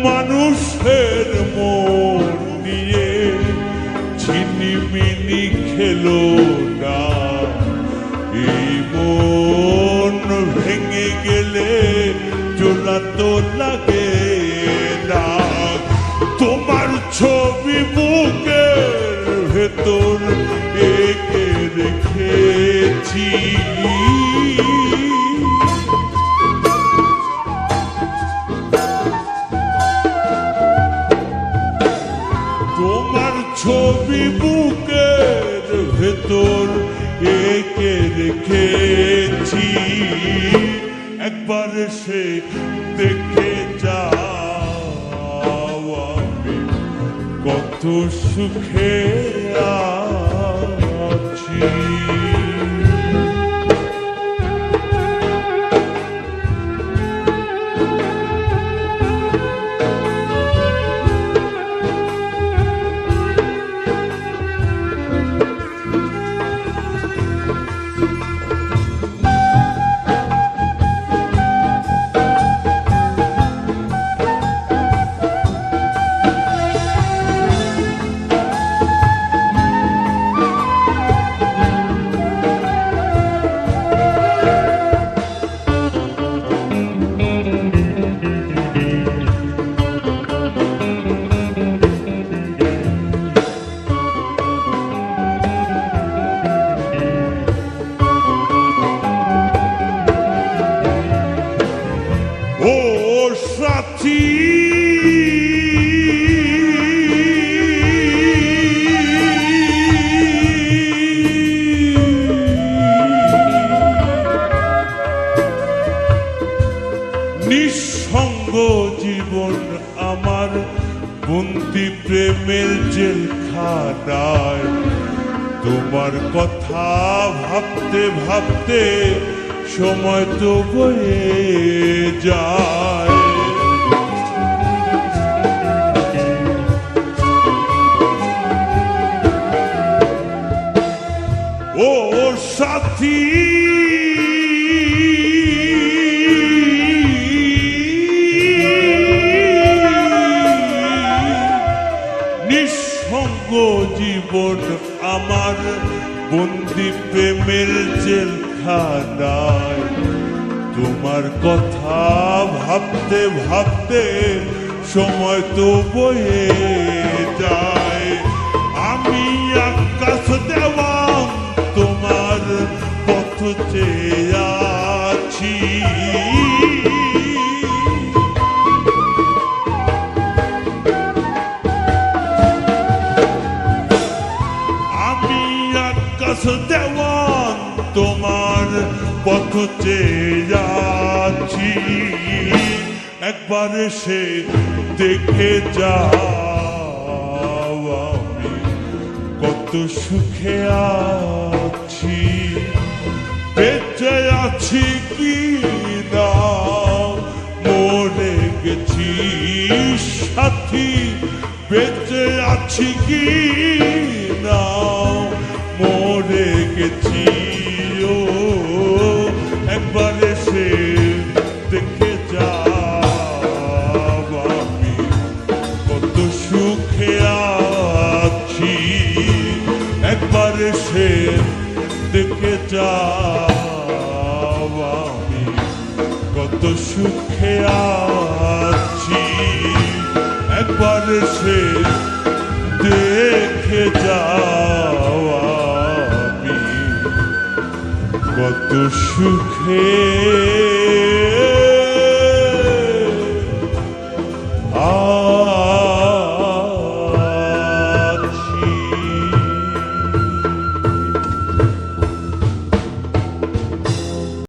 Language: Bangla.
মানুষের মন নিয়ে ছিনিমিনি খেলো না। এই মন ভেঙে গেলে জোড়া তো লাগে না। তোমার ছবি বুকের ভেতর এঁকে রেখেছি। তোমার ছবি বুকের ভেতর এঁকে রেখেছি। একবার সে দেখে যাও আমি কত সুখে আছি। ও সাথী নিঃসঙ্গ জীবন আমার বন্দি প্রেমের জেলখানায়। তোমার কথা ভাবতে ভাবতে সময় তো বয়ে যায়। ও সাথী নিঃসঙ্গ জীবন আমার বন্দি প্রেমের জেলখানায়। তোমার কথা ভাবতে ভাবতে সময় তো বয়ে যায়। আমি আকাশ দেওয়ান তোমার পথ চেয়ে আছি। আমি আকাশ দেওয়ান তোমার পথ চেয়ে যাচ্ছি। একবার সে দেখে যাও আমি কত সুখে আছি। বেঁচে আছি কি না মরে গেছি সাথী। বেঁচে আছি কি না মরে গেছি। ও একবার সে দেখে যাও আমি কত সুখে আছি। একবার সে দেখে যাও আমি কত সুখে আছি। একবার সে দেখে যাও আমি কত সুখে